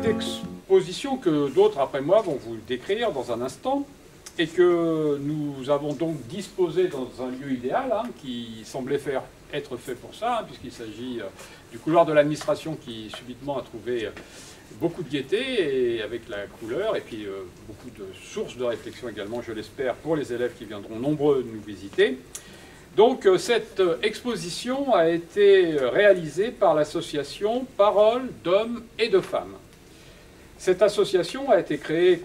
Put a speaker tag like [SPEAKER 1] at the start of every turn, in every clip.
[SPEAKER 1] cette exposition que d'autres après moi vont vous décrire dans un instant, et que nous avons donc disposé dans un lieu idéal, hein, qui semblait être fait pour ça, hein, puisqu'il s'agit du couloir de l'administration qui subitement a trouvé beaucoup de gaieté et avec la couleur, et puis beaucoup de sources de réflexion également, je l'espère, pour les élèves qui viendront nombreux nous visiter. Donc cette exposition a été réalisée par l'association Paroles d'hommes et de femmes. Cette association a été créée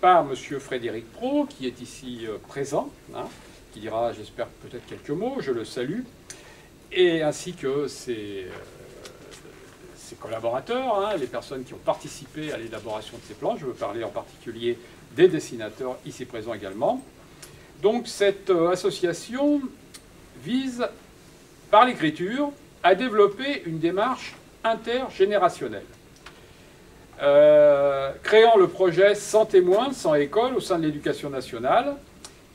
[SPEAKER 1] par M. Frédéric Pro, qui est ici présent, hein, qui dira, j'espère, peut-être quelques mots, je le salue, et ainsi que ses collaborateurs, hein, les personnes qui ont participé à l'élaboration de ces plans. Je veux parler en particulier des dessinateurs ici présents également. Donc cette association vise, par l'écriture, à développer une démarche intergénérationnelle. Créant le projet Sans témoins, sans école au sein de l'éducation nationale,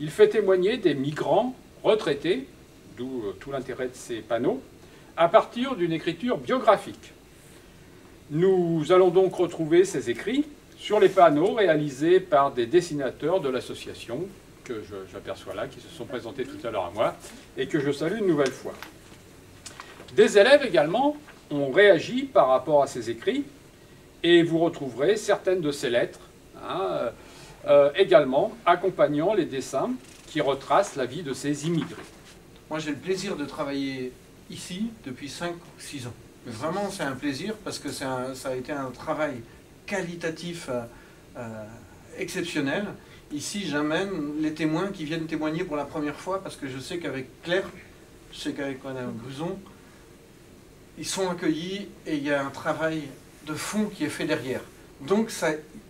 [SPEAKER 1] il fait témoigner des migrants retraités, d'où tout l'intérêt de ces panneaux, à partir d'une écriture biographique. Nous allons donc retrouver ces écrits sur les panneaux réalisés par des dessinateurs de l'association, que j'aperçois là, qui se sont présentés tout à l'heure à moi, et que je salue une nouvelle fois. Des élèves également ont réagi par rapport à ces écrits, et vous retrouverez certaines de ces lettres, hein, également accompagnant les dessins qui retracent la vie de ces immigrés.
[SPEAKER 2] Moi, j'ai le plaisir de travailler ici depuis 5 ou 6 ans. Mais vraiment, c'est un plaisir parce que ça a été un travail qualitatif exceptionnel. Ici, j'amène les témoins qui viennent témoigner pour la première fois parce que je sais qu'avec Claire, je sais qu'avec Madame Buzon, ils sont accueillis et il y a un travail de fond qui est fait derrière. Donc,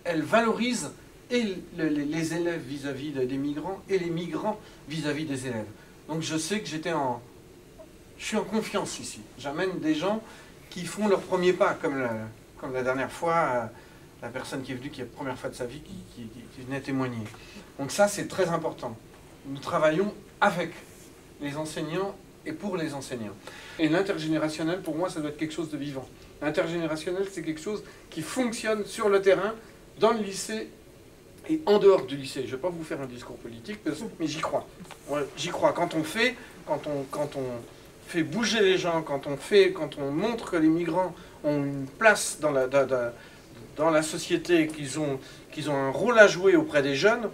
[SPEAKER 2] elle valorise et les élèves vis-à-vis des migrants et les migrants vis-à-vis des élèves. Donc, je sais que je suis en confiance ici. J'amène des gens qui font leur premier pas, comme la dernière fois, la personne qui est venue, qui est la première fois de sa vie, qui venait témoigner. Donc ça, c'est très important. Nous travaillons avec les enseignants et pour les enseignants. Et l'intergénérationnel, pour moi, ça doit être quelque chose de vivant. L'intergénérationnel, c'est quelque chose qui fonctionne sur le terrain, dans le lycée et en dehors du lycée. Je ne vais pas vous faire un discours politique, mais j'y crois. Ouais, j'y crois. Quand on fait bouger les gens, quand on montre que les migrants ont une place dans la société, qu'ils ont un rôle à jouer auprès des jeunes,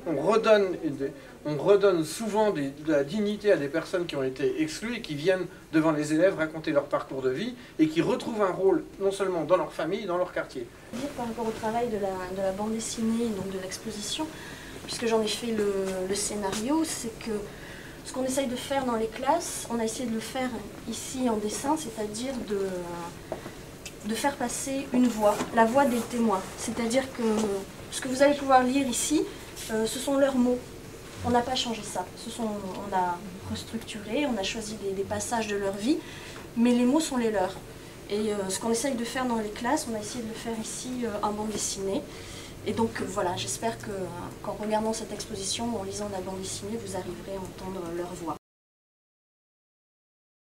[SPEAKER 2] on redonne souvent de la dignité à des personnes qui ont été exclues et qui viennent devant les élèves raconter leur parcours de vie et qui retrouvent un rôle non seulement dans leur famille, dans leur quartier.
[SPEAKER 3] Par rapport au travail de la bande dessinée, donc de l'exposition, puisque j'en ai fait le scénario, c'est que ce qu'on essaye de faire dans les classes, on a essayé de le faire ici en dessin, c'est-à-dire de faire passer une voix, la voix des témoins. C'est-à-dire que ce que vous allez pouvoir lire ici, ce sont leurs mots. On n'a pas changé ça. On a restructuré, on a choisi des passages de leur vie, mais les mots sont les leurs. Et ce qu'on essaye de faire dans les classes, on a essayé de le faire ici en bande dessinée. Et donc voilà, j'espère qu'en regardant cette exposition ou en lisant la bande dessinée, vous arriverez à entendre leur voix.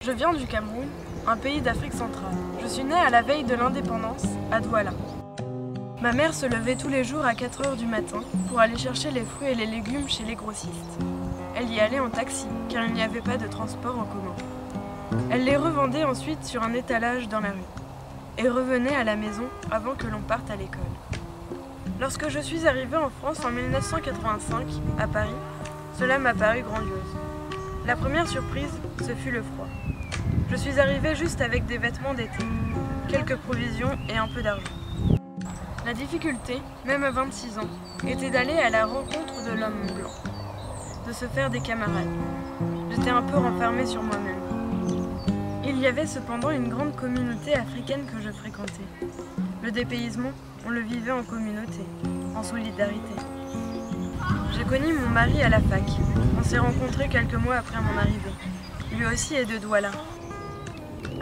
[SPEAKER 4] Je viens du Cameroun, un pays d'Afrique centrale. Je suis née à la veille de l'indépendance, à Douala. Ma mère se levait tous les jours à 4 h du matin pour aller chercher les fruits et les légumes chez les grossistes. Elle y allait en taxi, car il n'y avait pas de transport en commun. Elle les revendait ensuite sur un étalage dans la rue, et revenait à la maison avant que l'on parte à l'école. Lorsque je suis arrivée en France en 1985, à Paris, cela m'a paru grandiose. La première surprise, ce fut le froid. Je suis arrivée juste avec des vêtements d'été, quelques provisions et un peu d'argent. La difficulté, même à 26 ans, était d'aller à la rencontre de l'homme blanc, de se faire des camarades. J'étais un peu renfermée sur moi-même. Il y avait cependant une grande communauté africaine que je fréquentais. Le dépaysement, on le vivait en communauté, en solidarité. J'ai connu mon mari à la fac. On s'est rencontrés quelques mois après mon arrivée. Lui aussi est de Douala.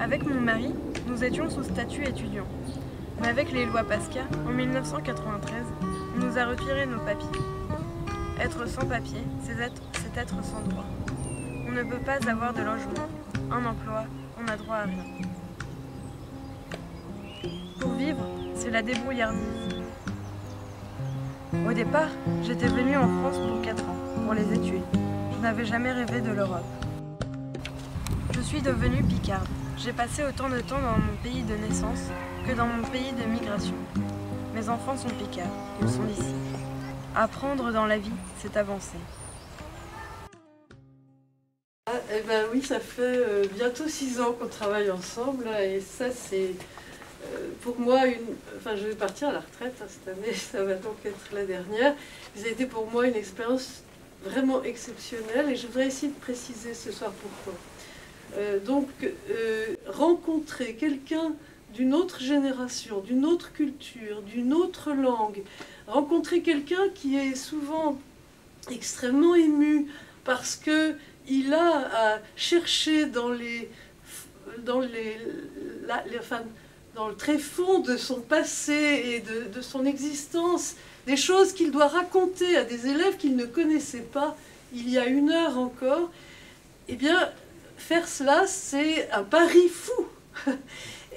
[SPEAKER 4] Avec mon mari, nous étions sous statut étudiant. Mais avec les lois PASCA, en 1993, on nous a retiré nos papiers. Être sans papier, c'est être sans droit. On ne peut pas avoir de logement, un emploi, on n'a droit à rien. Pour vivre, c'est la débrouillardise. Au départ, j'étais venue en France pour 4 ans, pour les études. Je n'avais jamais rêvé de l'Europe. Je suis devenue picarde. J'ai passé autant de temps dans mon pays de naissance que dans mon pays de migration. Mes enfants sont picards, ils sont d'ici. Apprendre dans la vie, c'est avancer.
[SPEAKER 5] Eh ben oui, ça fait bientôt 6 ans qu'on travaille ensemble et ça c'est pour moi enfin je vais partir à la retraite cette année, ça va donc être la dernière. Ça a été pour moi une expérience vraiment exceptionnelle et je voudrais essayer de préciser ce soir pourquoi. Rencontrer quelqu'un d'une autre génération, d'une autre culture, d'une autre langue, rencontrer quelqu'un qui est souvent extrêmement ému parce que il a à chercher dans le tréfonds de son passé et de son existence des choses qu'il doit raconter à des élèves qu'il ne connaissait pas il y a 1 heure encore. Eh bien, faire cela, c'est un pari fou.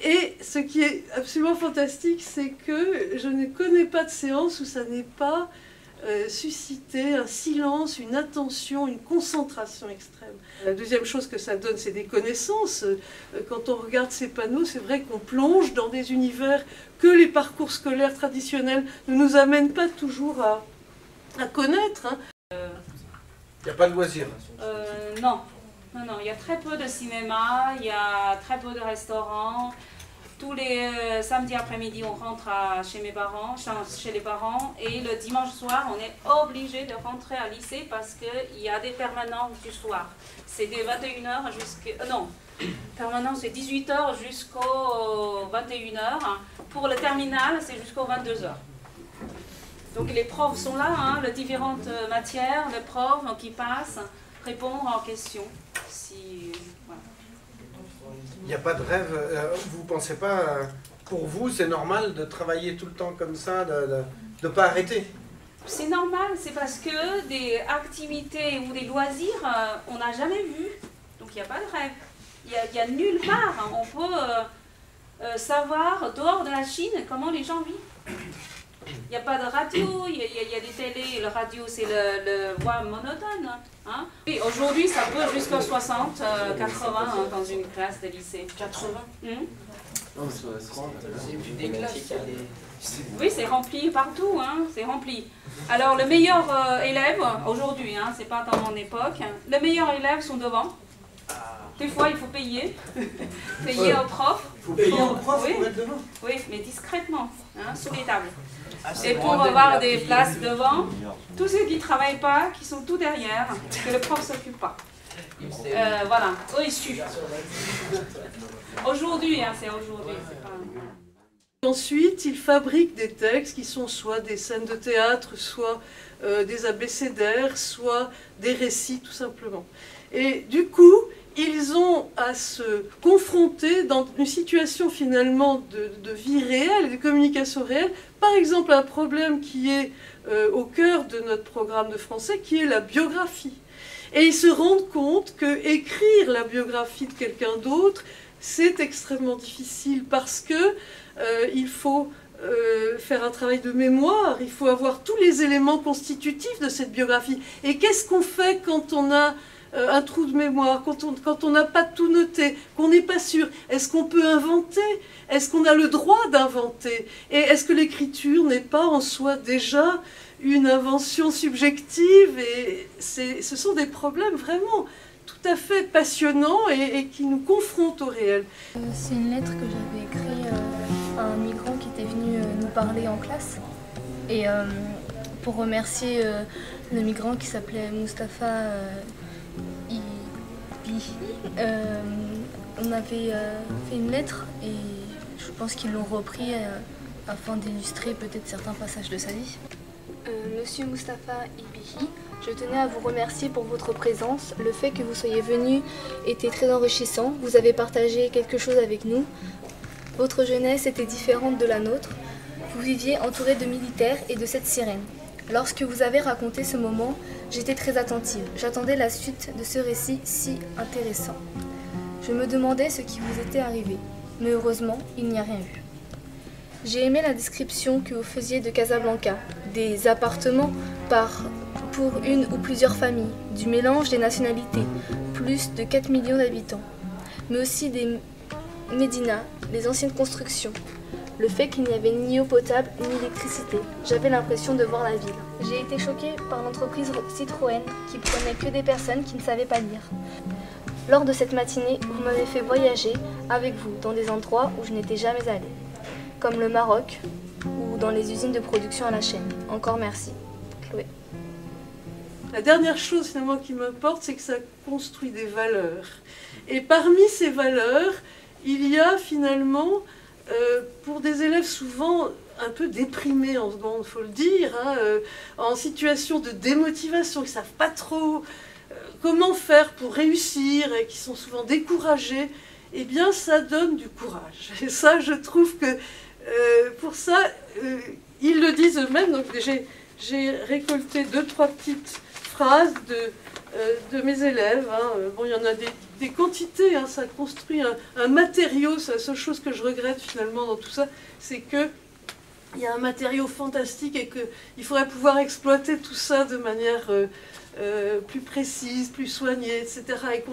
[SPEAKER 5] Et ce qui est absolument fantastique, c'est que je ne connais pas de séance où ça n'est pas suscité un silence, une attention, une concentration extrême. La deuxième chose que ça donne, c'est des connaissances. Quand on regarde ces panneaux, c'est vrai qu'on plonge dans des univers que les parcours scolaires traditionnels ne nous amènent pas toujours à connaître. Hein.
[SPEAKER 2] Il n'y a pas de loisirs.
[SPEAKER 6] Non, il y a très peu de cinéma, il y a très peu de restaurants. Tous les samedis après-midi, on rentre chez mes parents, chez les parents, et le dimanche soir, on est obligé de rentrer à lycée parce qu'il y a des permanences du soir. C'est des 21h jusqu'à... non, permanence c'est 18h jusqu'aux 21h. Pour le terminal, c'est jusqu'aux 22h. Donc les profs sont là, hein, les différentes matières, les profs qui passent, répondre aux questions. Voilà.
[SPEAKER 2] Il n'y a pas de rêve. Vous ne pensez pas, pour vous, c'est normal de travailler tout le temps comme ça, de ne pas arrêter?
[SPEAKER 6] C'est normal, c'est parce que des activités ou des loisirs, on n'a jamais vu. Donc il n'y a pas de rêve. Il y a nulle part. Hein. On peut savoir, dehors de la Chine, comment les gens vivent. Il n'y a pas de radio, il y a des télés, le radio c'est le voix monotone. Hein. Aujourd'hui ça peut jusqu'à 60, 80 hein, dans une classe de lycée.
[SPEAKER 2] 80
[SPEAKER 6] Oui, c'est rempli partout, hein, c'est rempli. Alors le meilleur élève, aujourd'hui, hein, c'est pas dans mon époque, les meilleurs élèves sont devant. Des fois il faut payer, payer au prof.
[SPEAKER 2] Il faut payer au prof
[SPEAKER 6] oui.
[SPEAKER 2] Pour être devant.
[SPEAKER 6] Oui, mais discrètement, hein, sous les tables. Et pour avoir des places devant, tous ceux qui ne travaillent pas, qui sont tout derrière, que le prof ne s'occupe pas. Voilà, eux ils suivent. Aujourd'hui, hein, c'est aujourd'hui.
[SPEAKER 5] Ensuite, ils fabriquent des textes qui sont soit des scènes de théâtre, soit des abécédaires, soit des récits tout simplement. Et du coup, ils ont à se confronter dans une situation finalement de vie réelle, de communication réelle. Par exemple, un problème qui est au cœur de notre programme de français, qui est la biographie. Et ils se rendent compte que écrire la biographie de quelqu'un d'autre, c'est extrêmement difficile parce que il faut faire un travail de mémoire, il faut avoir tous les éléments constitutifs de cette biographie. Et qu'est-ce qu'on fait quand on a un trou de mémoire, quand on n'a pas tout noté, qu'on n'est pas sûr? Est-ce qu'on peut inventer? Est-ce qu'on a le droit d'inventer? Et est-ce que l'écriture n'est pas en soi déjà une invention subjective? Et ce sont des problèmes vraiment tout à fait passionnants et qui nous confrontent au réel.
[SPEAKER 7] C'est une lettre que j'avais écrite à un migrant qui était venu nous parler en classe. Et pour remercier le migrant qui s'appelait Mustapha Ibihi, on avait fait une lettre et je pense qu'ils l'ont repris afin d'illustrer peut-être certains passages de sa vie. Monsieur Mustapha Ibihi, je tenais à vous remercier pour votre présence. Le fait que vous soyez venu était très enrichissant. Vous avez partagé quelque chose avec nous. Votre jeunesse était différente de la nôtre. Vous viviez entouré de militaires et de cette sirène. Lorsque vous avez raconté ce moment, j'étais très attentive. J'attendais la suite de ce récit si intéressant. Je me demandais ce qui vous était arrivé, mais heureusement, il n'y a rien eu. J'ai aimé la description que vous faisiez de Casablanca, des appartements pour une ou plusieurs familles, du mélange des nationalités, plus de 4 millions d'habitants, mais aussi des médinas, les anciennes constructions, le fait qu'il n'y avait ni eau potable ni électricité. J'avais l'impression de voir la ville. J'ai été choquée par l'entreprise Citroën qui prenait que des personnes qui ne savaient pas lire. Lors de cette matinée, vous m'avez fait voyager avec vous dans des endroits où je n'étais jamais allée, comme le Maroc ou dans les usines de production à la chaîne. Encore merci. Chloé.
[SPEAKER 5] La dernière chose finalement qui m'importe, c'est que ça construit des valeurs. Et parmi ces valeurs, il y a finalement, pour des élèves souvent un peu déprimés en ce moment, il faut le dire, en situation de démotivation, qui ne savent pas trop comment faire pour réussir et qui sont souvent découragés, eh bien ça donne du courage. Et ça, je trouve que pour ça, ils le disent eux-mêmes. Donc j'ai récolté 2-3 petites phrases de mes élèves. Bon, il y en a des quantités, ça construit un matériau. C'est la seule chose que je regrette finalement dans tout ça, c'est qu'il y a un matériau fantastique et qu'il faudrait pouvoir exploiter tout ça de manière plus précise, plus soignée, etc. Et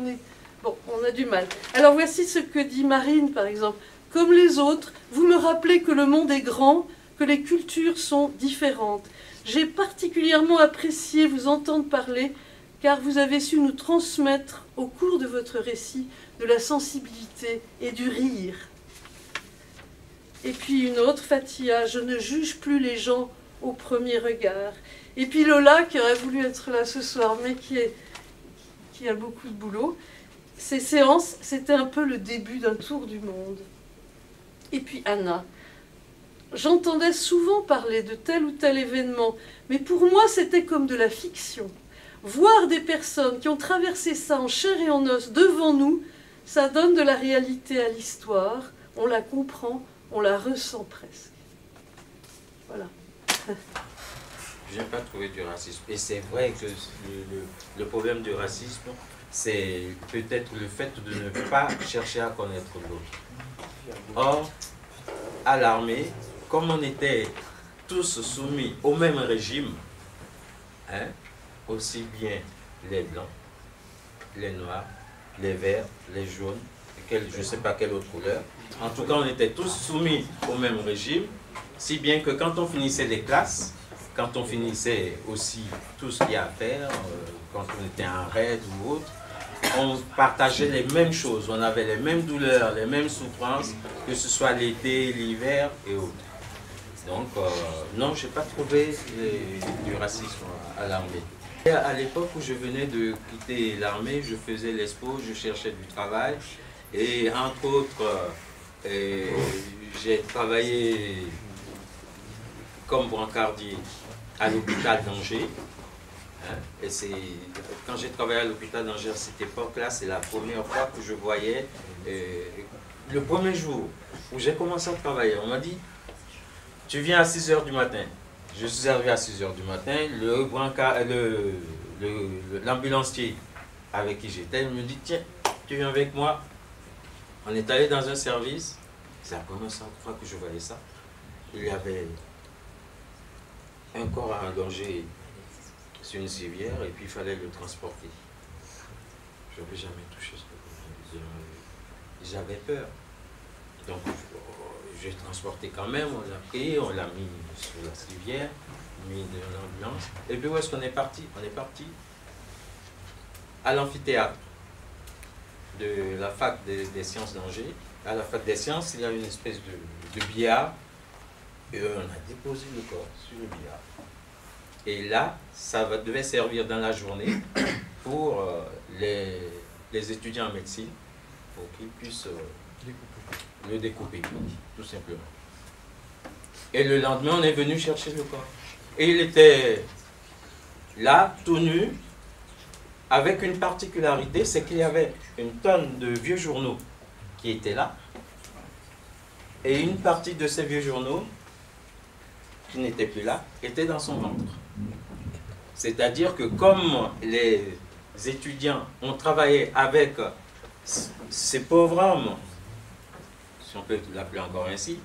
[SPEAKER 5] on a du mal. Alors voici ce que dit Marine, par exemple. Comme les autres, vous me rappelez que le monde est grand, que les cultures sont différentes. J'ai particulièrement apprécié vous entendre parler, car vous avez su nous transmettre, au cours de votre récit, de la sensibilité et du rire. Et puis une autre, Fatia, je ne juge plus les gens au premier regard. Et puis Lola, qui aurait voulu être là ce soir, mais qui a beaucoup de boulot. Ces séances, c'était un peu le début d'un tour du monde. Et puis Anna, j'entendais souvent parler de tel ou tel événement, mais pour moi c'était comme de la fiction. Voir des personnes qui ont traversé ça en chair et en os devant nous, ça donne de la réalité à l'histoire, on la comprend, on la ressent presque. Voilà.
[SPEAKER 8] Je n'ai pas trouvé du racisme. Et c'est vrai que le problème du racisme, c'est peut-être le fait de ne pas chercher à connaître l'autre. Or, à l'armée, comme on était tous soumis au même régime, aussi bien les blancs, les noirs, les verts, les jaunes, je ne sais pas quelle autre couleur, en tout cas on était tous soumis au même régime, si bien que quand on finissait les classes, quand on finissait aussi tout ce qu'il y a à faire, quand on était en raid ou autre, on partageait les mêmes choses, on avait les mêmes douleurs, les mêmes souffrances, que ce soit l'été, l'hiver et autres. Donc, non, je n'ai pas trouvé du racisme à l'armée. À l'époque où je venais de quitter l'armée, je faisais l'ESPO, je cherchais du travail. Et entre autres, j'ai travaillé comme brancardier à l'hôpital d'Angers. Et quand j'ai travaillé à l'hôpital d'Angers à cette époque-là, c'est la première fois que je voyais, le premier jour où j'ai commencé à travailler, on m'a dit, tu viens à 6 h du matin. Je suis arrivé à 6 h du matin, l'ambulancier avec qui j'étais, il me dit, tiens, tu viens avec moi. On est allé dans un service, c'est la première fois que je voyais ça. Il y avait un corps à engager sur une civière et puis il fallait le transporter. Je n'avais jamais touché ce que j'avais peur. Donc j'ai transporté quand même, on l'a pris, on l'a mis sur la civière, mis dans l'ambulance. Et puis où est-ce qu'on est parti? On est parti à l'amphithéâtre de la fac des sciences d'Angers. À la fac des sciences, il y a une espèce de billard et on a déposé le corps sur le billard. Et là, ça devait servir dans la journée pour les étudiants en médecine, pour qu'ils puissent le découper, tout simplement. Et le lendemain, on est venu chercher le corps. Et il était là, tout nu, avec une particularité, c'est qu'il y avait une tonne de vieux journaux qui étaient là, et une partie de ces vieux journaux, qui n'étaient plus là, étaient dans son ventre. C'est-à-dire que comme les étudiants ont travaillé avec ces pauvres hommes, si on peut l'appeler encore ainsi,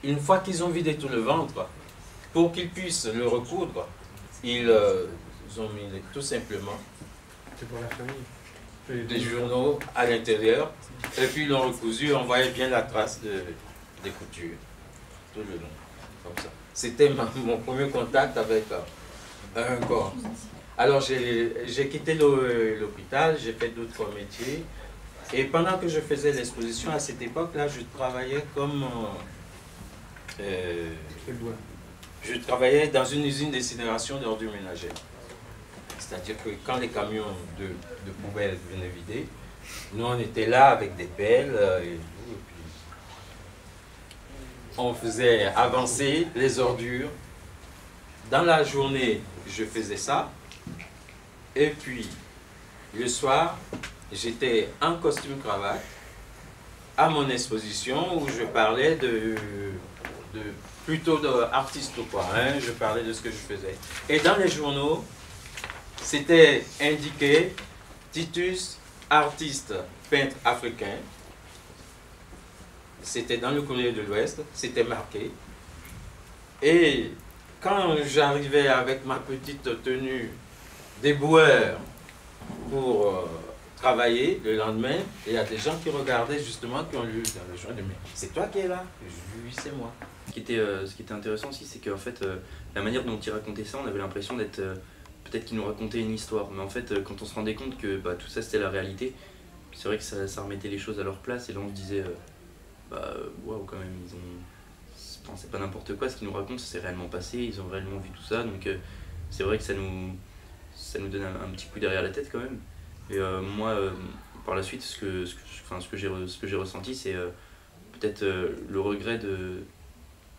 [SPEAKER 8] une fois qu'ils ont vidé tout le ventre, pour qu'ils puissent le recoudre, ils ont mis tout simplement
[SPEAKER 2] C'est pour la famille.
[SPEAKER 8] des journaux à l'intérieur, et puis ils l'ont recousu, on voyait bien la trace des coutures, tout le long, comme ça. C'était mon premier contact avec un corps. Alors j'ai quitté l'hôpital, j'ai fait d'autres métiers, et pendant que je faisais l'exposition, à cette époque-là, je travaillais comme... je travaillais dans une usine d'incinération d'ordures ménagères. C'est-à-dire que quand les camions de poubelles venaient vider, nous on était là avec des pelles et tout, et puis on faisait avancer les ordures. Dans la journée, je faisais ça, et puis le soir, j'étais en costume cravate à mon exposition où je parlais plutôt d'artiste ou quoi, hein, je parlais de ce que je faisais. Et dans les journaux, c'était indiqué Titus, artiste, peintre africain. C'était dans le Courrier de l'Ouest, c'était marqué. Et quand j'arrivais avec ma petite tenue d'éboueur pour travailler le lendemain, il y a des gens qui regardaient justement, qui ont lu dans le journal, mais c'est toi qui es là? Je dis oui, c'est moi.
[SPEAKER 9] Ce qui était intéressant aussi, c'est qu'en fait, la manière dont il racontait ça, on avait l'impression d'être... peut-être qu'il nous racontait une histoire, mais en fait, quand on se rendait compte que tout ça c'était la réalité, c'est vrai que ça remettait les choses à leur place, et là on se disait, waouh, quand même, ils ont... Enfin, c'est pas n'importe quoi, ce qu'ils nous racontent, ça s'est réellement passé, ils ont réellement vu tout ça, donc c'est vrai que ça nous donne un petit coup derrière la tête quand même. Et moi, par la suite, ce que j'ai ressenti, c'est peut-être le regret de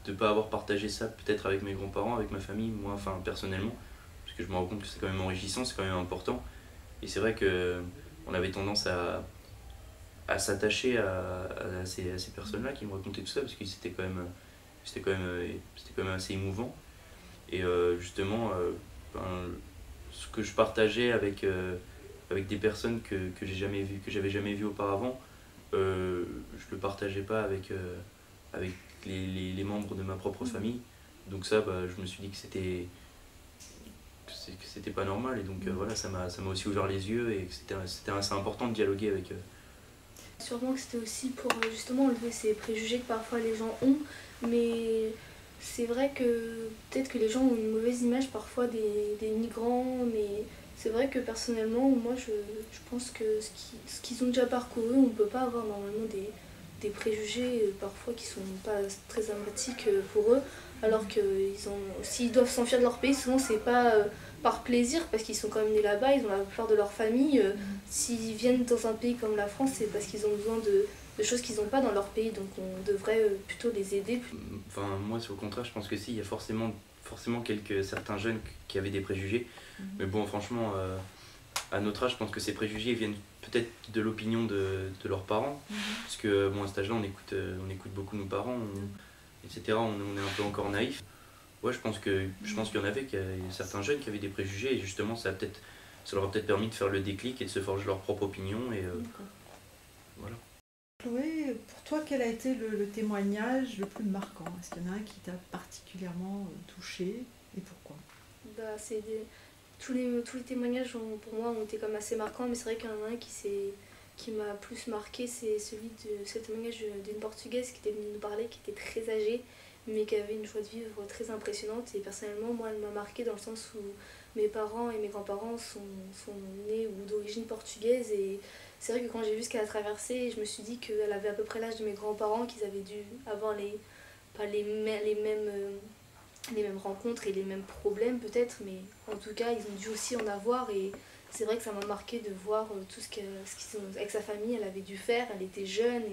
[SPEAKER 9] ne pas avoir partagé ça peut-être avec mes grands-parents, avec ma famille, moi, enfin personnellement, parce que je me rends compte que c'est quand même enrichissant, c'est quand même important. Et c'est vrai qu'on avait tendance à s'attacher à ces personnes-là qui me racontaient tout ça, parce que c'était quand même assez émouvant. Et justement, ce que je partageais avec des personnes que j'avais jamais vues auparavant, je le partageais pas avec les membres de ma propre famille. Donc ça, je me suis dit que c'était pas normal, et donc voilà, ça m'a aussi ouvert les yeux, et que c'était assez important de dialoguer avec eux.
[SPEAKER 7] Sûrement que c'était aussi pour justement enlever ces préjugés que parfois les gens ont, mais c'est vrai que peut-être que les gens ont une mauvaise image parfois des migrants, mais c'est vrai que personnellement, moi je pense que ce qu'ils ont déjà parcouru, on ne peut pas avoir normalement des préjugés parfois qui sont pas très sympathiques pour eux, alors que s'ils doivent s'enfuir de leur pays, souvent c'est pas par plaisir, parce qu'ils sont quand même nés là-bas, ils ont la plupart de leur famille. S'ils viennent dans un pays comme la France, c'est parce qu'ils ont besoin de choses qu'ils n'ont pas dans leur pays, donc on devrait plutôt les aider.
[SPEAKER 9] Enfin, moi, au contraire, je pense que si, il y a forcément certains jeunes qui avaient des préjugés, mais bon, franchement, à notre âge, je pense que ces préjugés viennent peut-être de l'opinion de leurs parents, parce que bon, à cet âge-là, on écoute beaucoup nos parents, etc. On est un peu encore naïf. Ouais, je pense qu'il y en avait certains jeunes qui avaient des préjugés, et justement ça leur a peut-être permis de faire le déclic et de se forger leur propre opinion, et voilà.
[SPEAKER 10] Chloé, pour toi, quel a été le témoignage le plus marquant? Est-ce qu'il y en a un qui t'a particulièrement touché, et pourquoi?
[SPEAKER 7] Tous les témoignages pour moi ont été comme assez marquants, mais c'est vrai qu'il y en a un qui m'a plus marqué, c'est ce témoignage d'une Portugaise qui était venue nous parler, qui était très âgée, mais qui avait une joie de vivre très impressionnante. Et personnellement, moi, elle m'a marqué dans le sens où mes parents et mes grands-parents sont nés ou d'origine portugaise, et c'est vrai que quand j'ai vu ce qu'elle a traversé, je me suis dit qu'elle avait à peu près l'âge de mes grands-parents, qu'ils avaient dû avoir pas les mêmes rencontres et les mêmes problèmes peut-être, mais en tout cas ils ont dû aussi en avoir, et c'est vrai que ça m'a marqué de voir tout ce qu'avec sa famille elle avait dû faire. Elle était jeune,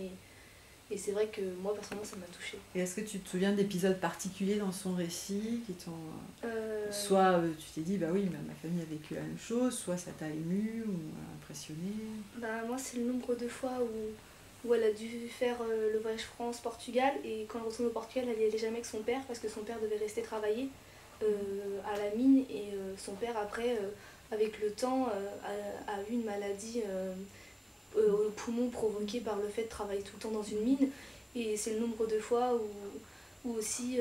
[SPEAKER 7] et c'est vrai que moi personnellement ça m'a touchée.
[SPEAKER 10] Et est-ce que tu te souviens d'épisodes particuliers dans son récit qui t'ont... Soit tu t'es dit bah oui, ma famille a vécu la même chose, soit ça t'a ému ou impressionné?
[SPEAKER 7] Moi c'est le nombre de fois où elle a dû faire le voyage France-Portugal, et quand elle retourne au Portugal, elle n'y allait jamais avec son père parce que son père devait rester travailler à la mine, et son père après, avec le temps, a eu une maladie au poumon provoquée par le fait de travailler tout le temps dans une mine, et c'est le nombre de fois où ou aussi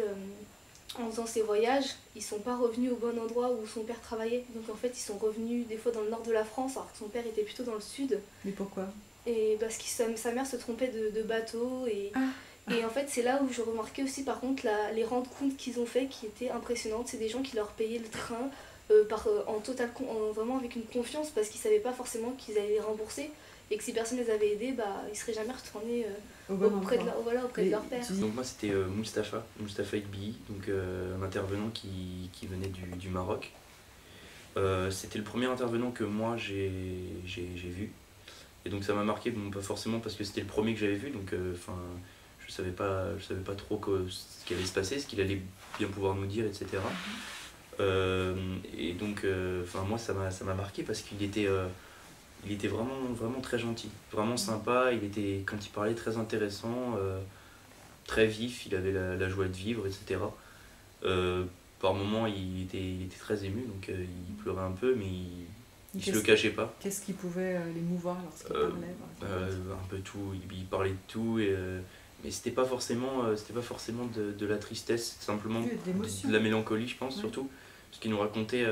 [SPEAKER 7] en faisant ses voyages, ils sont pas revenus au bon endroit où son père travaillait. Donc en fait, ils sont revenus des fois dans le nord de la France, alors que son père était plutôt dans le sud.
[SPEAKER 10] Mais pourquoi?
[SPEAKER 7] Et parce que sa mère se trompait de bateau. Et en fait, c'est là où je remarquais aussi, par contre, les rencontres qu'ils ont fait qui étaient impressionnantes. C'est des gens qui leur payaient le train vraiment avec une confiance, parce qu'ils savaient pas forcément qu'ils allaient les rembourser. Et que si personne les avait aidés, ils seraient jamais retournés auprès de leur père.
[SPEAKER 9] Donc moi c'était Mustapha Igbi, donc un intervenant qui venait du Maroc. C'était le premier intervenant que moi j'ai vu. Et donc ça m'a marqué, bon, pas forcément parce que c'était le premier que j'avais vu, donc je savais pas trop ce qui allait se passer, ce qu'il allait bien pouvoir nous dire, etc. Et donc moi ça m'a marqué parce qu'il était vraiment très gentil, vraiment sympa. Quand il parlait, très intéressant, très vif, il avait la joie de vivre, etc. Par moments il était très ému, donc il pleurait un peu, mais il se le cachait pas.
[SPEAKER 10] Qu'est-ce qui pouvait l'émouvoir lorsqu'il parlait?
[SPEAKER 9] Un peu tout, il parlait de tout, mais c'était pas forcément de la tristesse, simplement de la mélancolie, je pense, surtout. Parce qu'il nous racontait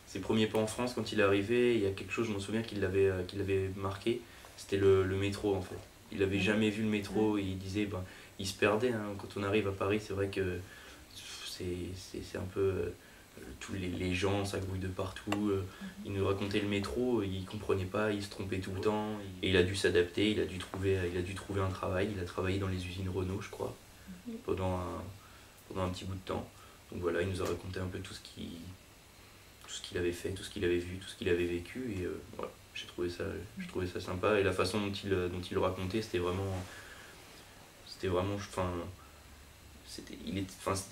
[SPEAKER 9] ses premiers pas en France quand il est arrivé. Il y a quelque chose, je m'en souviens, qui l'avait marqué, c'était le métro en fait. Il n'avait jamais vu le métro et il disait, il se perdait, hein. Quand on arrive à Paris, c'est vrai que c'est un peu... tous les gens, ça grouille de partout. Il nous racontait le métro, il comprenait pas, il se trompait tout le temps. Et il a dû s'adapter, il a dû trouver un travail. Il a travaillé dans les usines Renault, je crois, pendant un petit bout de temps. Donc voilà, il nous a raconté un peu tout ce qu'il avait fait, tout ce qu'il avait vu, tout ce qu'il avait vécu. Et voilà, j'ai trouvé ça sympa. Et la façon dont il le racontait, c'était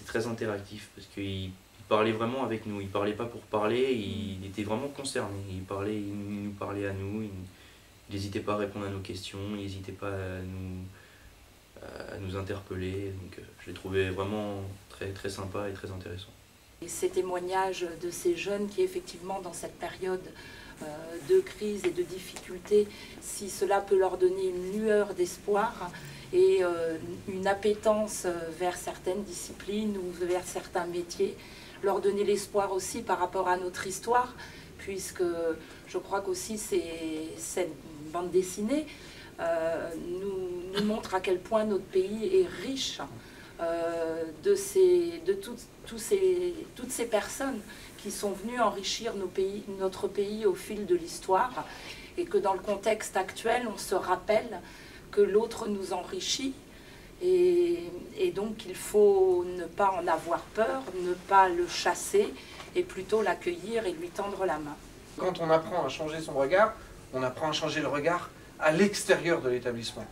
[SPEAKER 9] très interactif, parce qu'il parlait vraiment avec nous. Il parlait pas pour parler, il était vraiment concerné. Il nous parlait à nous, il n'hésitait pas à répondre à nos questions, il n'hésitait pas à nous interpeller. Donc je l'ai trouvé vraiment très, très sympa et très intéressant.
[SPEAKER 11] Et ces témoignages de ces jeunes qui, effectivement, dans cette période de crise et de difficulté, si cela peut leur donner une lueur d'espoir et une appétence vers certaines disciplines ou vers certains métiers, leur donner l'espoir aussi par rapport à notre histoire, puisque je crois qu'aussi cette bande dessinée nous montre à quel point notre pays est riche de toutes ces personnes qui sont venues enrichir notre pays au fil de l'histoire, et que dans le contexte actuel, on se rappelle que l'autre nous enrichit, et donc il faut ne pas en avoir peur, ne pas le chasser, et plutôt l'accueillir et lui tendre la main.
[SPEAKER 2] Quand on apprend à changer son regard, on apprend à changer le regard à l'extérieur de l'établissement.